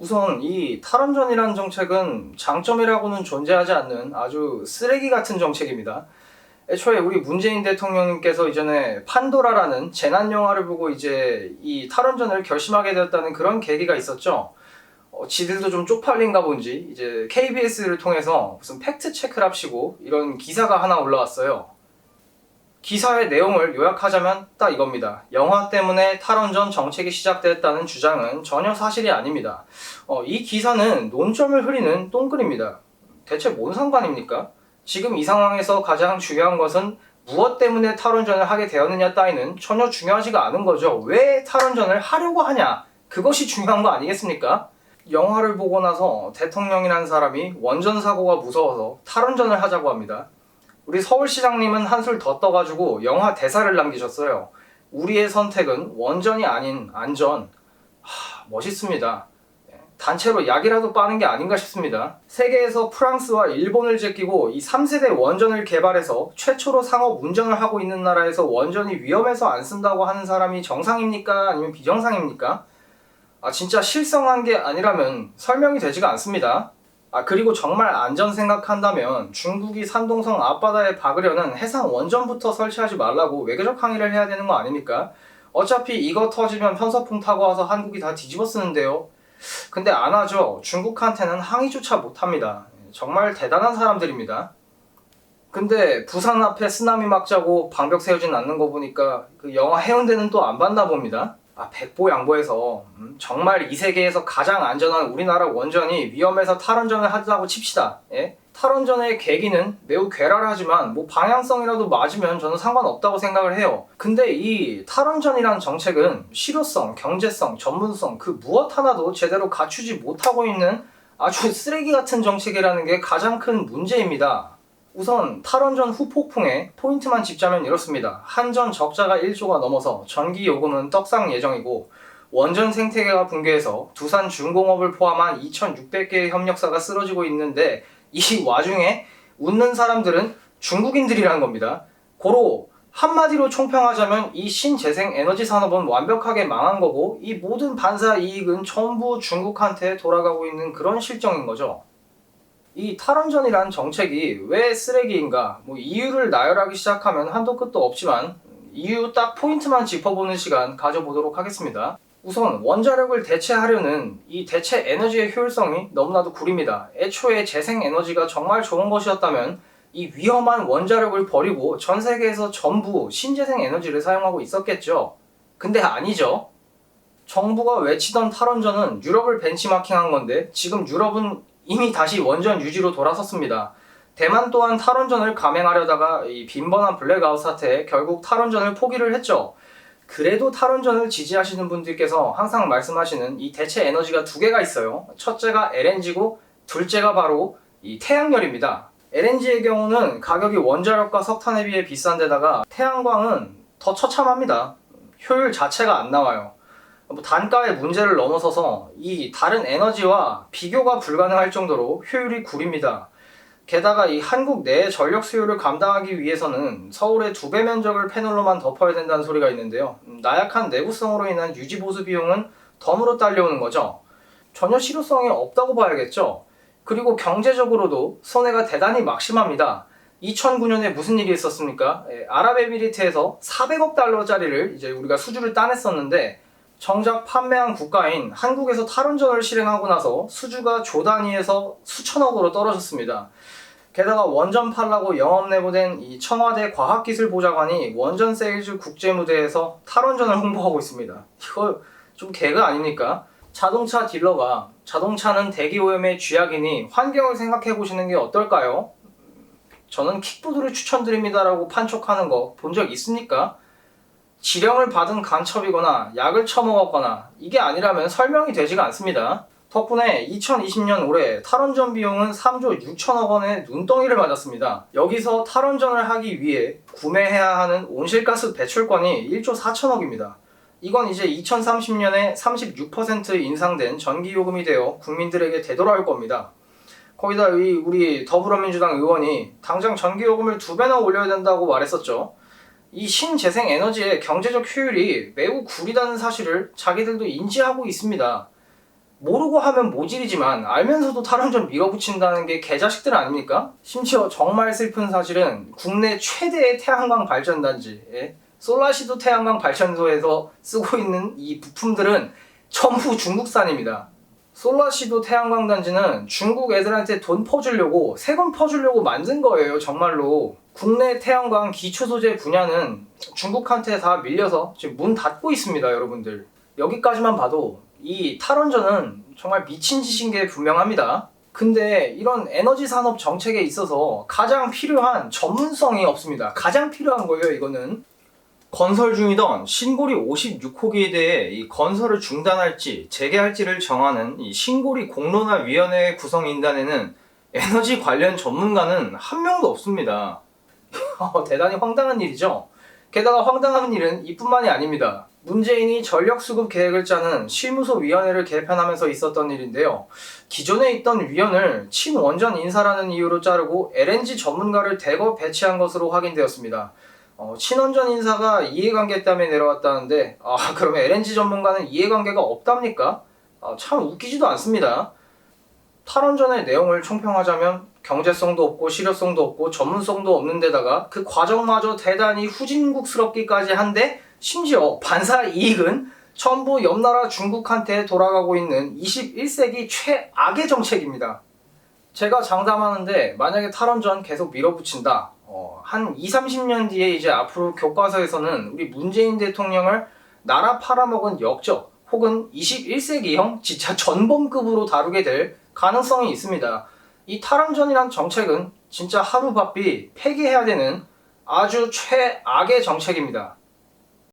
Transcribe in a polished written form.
우선 이 탈원전이라는 정책은 장점이라고는 존재하지 않는 아주 쓰레기 같은 정책입니다. 애초에 우리 문재인 대통령님께서 이전에 판도라라는 재난 영화를 보고 이제 이 탈원전을 결심하게 되었다는 그런 계기가 있었죠. 지들도 좀 쪽팔린가 본지 이제 KBS를 통해서 무슨 팩트 체크를 합시고 이런 기사가 하나 올라왔어요. 기사의 내용을 요약하자면 딱 이겁니다. 영화 때문에 탈원전 정책이 시작됐다는 주장은 전혀 사실이 아닙니다. 이 기사는 논점을 흐리는 똥글입니다. 대체 뭔 상관입니까? 지금 이 상황에서 가장 중요한 것은 무엇 때문에 탈원전을 하게 되었느냐 따위는 전혀 중요하지가 않은 거죠. 왜 탈원전을 하려고 하냐? 그것이 중요한 거 아니겠습니까? 영화를 보고 나서 대통령이라는 사람이 원전 사고가 무서워서 탈원전을 하자고 합니다. 우리 서울시장님은 한술 더 떠가지고 영화 대사를 남기셨어요. 우리의 선택은 원전이 아닌 안전. 멋있습니다. 단체로 약이라도 빠는 게 아닌가 싶습니다. 세계에서 프랑스와 일본을 제끼고 이 3세대 원전을 개발해서 최초로 상업 운전을 하고 있는 나라에서 원전이 위험해서 안 쓴다고 하는 사람이 정상입니까? 아니면 비정상입니까? 진짜 실성한 게 아니라면 설명이 되지가 않습니다. 그리고 정말 안전 생각한다면 중국이 산동성 앞바다에 박으려는 해상 원전부터 설치하지 말라고 외교적 항의를 해야 되는 거 아닙니까? 어차피 이거 터지면 편서풍 타고 와서 한국이 다 뒤집어 쓰는데요. 근데 안 하죠. 중국한테는 항의조차 못합니다. 정말 대단한 사람들입니다. 근데 부산 앞에 쓰나미 막자고 방벽 세우진 않는 거 보니까 그 영화 해운대는 또 안 봤나 봅니다. 백보양보해서 정말 이 세계에서 가장 안전한 우리나라 원전이 위험해서 탈원전을 하자고 칩시다. 예? 탈원전의 계기는 매우 괴랄하지만 방향성이라도 맞으면 저는 상관없다고 생각을 해요. 근데 이 탈원전이란 정책은 실효성, 경제성, 전문성 그 무엇 하나도 제대로 갖추지 못하고 있는 아주 쓰레기 같은 정책이라는 게 가장 큰 문제입니다. 우선 탈원전 후 폭풍에 포인트만 짚자면 이렇습니다. 한전 적자가 1조가 넘어서 전기 요금은 떡상 예정이고 원전 생태계가 붕괴해서 두산 중공업을 포함한 2,600개의 협력사가 쓰러지고 있는데 이 와중에 웃는 사람들은 중국인들이라는 겁니다. 고로 한마디로 총평하자면 이 신재생 에너지 산업은 완벽하게 망한 거고 이 모든 반사 이익은 전부 중국한테 돌아가고 있는 그런 실정인 거죠. 이 탈원전이란 정책이 왜 쓰레기인가 이유를 나열하기 시작하면 한도 끝도 없지만 이유 딱 포인트만 짚어보는 시간 가져보도록 하겠습니다. 우선 원자력을 대체하려는 이 대체 에너지의 효율성이 너무나도 구립니다. 애초에 재생에너지가 정말 좋은 것이었다면 이 위험한 원자력을 버리고 전 세계에서 전부 신재생에너지를 사용하고 있었겠죠. 근데 아니죠. 정부가 외치던 탈원전은 유럽을 벤치마킹한 건데 지금 유럽은 이미 다시 원전 유지로 돌아섰습니다. 대만 또한 탈원전을 감행하려다가 이 빈번한 블랙아웃 사태에 결국 탈원전을 포기를 했죠. 그래도 탈원전을 지지하시는 분들께서 항상 말씀하시는 이 대체 에너지가 두 개가 있어요. 첫째가 LNG고 둘째가 바로 이 태양열입니다. LNG의 경우는 가격이 원자력과 석탄에 비해 비싼 데다가 태양광은 더 처참합니다. 효율 자체가 안 나와요. 단가의 문제를 넘어서서 이 다른 에너지와 비교가 불가능할 정도로 효율이 구립니다. 게다가 이 한국 내 전력 수요를 감당하기 위해서는 서울의 2배 면적을 패널로만 덮어야 된다는 소리가 있는데요. 나약한 내구성으로 인한 유지보수 비용은 덤으로 딸려오는 거죠. 전혀 실효성이 없다고 봐야겠죠. 그리고 경제적으로도 손해가 대단히 막심합니다. 2009년에 무슨 일이 있었습니까? 아랍에미리트에서 400억 달러짜리를 이제 우리가 수주를 따냈었는데 정작 판매한 국가인 한국에서 탈원전을 실행하고 나서 수주가 조 단위에서 수천억으로 떨어졌습니다. 게다가 원전 팔라고 영업 내보낸 이 청와대 과학기술보좌관이 원전 세일즈 국제무대에서 탈원전을 홍보하고 있습니다. 이거 좀 개그 아닙니까? 자동차 딜러가 자동차는 대기오염의 쥐약이니 환경을 생각해 보시는 게 어떨까요? 저는 킥보드를 추천드립니다라고 판촉하는 거 본 적 있습니까? 지령을 받은 간첩이거나 약을 처먹었거나 이게 아니라면 설명이 되지가 않습니다. 덕분에 2020년 올해 탈원전 비용은 3조 6천억 원의 눈덩이를 맞았습니다. 여기서 탈원전을 하기 위해 구매해야 하는 온실가스 배출권이 1조 4천억입니다. 이건 이제 2030년에 36% 인상된 전기요금이 되어 국민들에게 되돌아올 겁니다. 거기다 우리 더불어민주당 의원이 당장 전기요금을 2배나 올려야 된다고 말했었죠. 이 신재생 에너지의 경제적 효율이 매우 구리다는 사실을 자기들도 인지하고 있습니다. 모르고 하면 모질이지만 알면서도 탈원전 밀어붙인다는 게 개자식들 아닙니까? 심지어 정말 슬픈 사실은 국내 최대의 태양광 발전단지 솔라시도 태양광 발전소에서 쓰고 있는 이 부품들은 전부 중국산입니다. 솔라시도 태양광 단지는 중국 애들한테 돈 퍼주려고 세금 퍼주려고 만든 거예요. 정말로 국내 태양광 기초 소재 분야는 중국한테 다 밀려서 지금 문 닫고 있습니다. 여러분들 여기까지만 봐도 이 탈원전은 정말 미친 짓인 게 분명합니다. 근데 이런 에너지 산업 정책에 있어서 가장 필요한 전문성이 없습니다. 가장 필요한 거예요. 이거는 건설 중이던 신고리 56호기에 대해 이 건설을 중단할지 재개할지를 정하는 이 신고리 공론화위원회 구성인단에는 에너지 관련 전문가는 한 명도 없습니다. 대단히 황당한 일이죠. 게다가 황당한 일은 이뿐만이 아닙니다. 문재인이 전력수급 계획을 짜는 실무소위원회를 개편하면서 있었던 일인데요. 기존에 있던 위원을 친원전 인사라는 이유로 자르고 LNG 전문가를 대거 배치한 것으로 확인되었습니다. 친원전 인사가 이해관계 때문에 내려왔다는데 그러면 LNG 전문가는 이해관계가 없답니까? 참 웃기지도 않습니다. 탈원전의 내용을 총평하자면 경제성도 없고 실효성도 없고 전문성도 없는 데다가 그 과정마저 대단히 후진국스럽기까지 한데 심지어 반사 이익은 전부 옆나라 중국한테 돌아가고 있는 21세기 최악의 정책입니다. 제가 장담하는데 만약에 탈원전 계속 밀어붙인다 한 20-30년 뒤에 이제 앞으로 교과서에서는 우리 문재인 대통령을 나라 팔아먹은 역적 혹은 21세기형 진짜 전범급으로 다루게 될 가능성이 있습니다. 이 탈원전이란 정책은 진짜 하루바삐 폐기해야 되는 아주 최악의 정책입니다.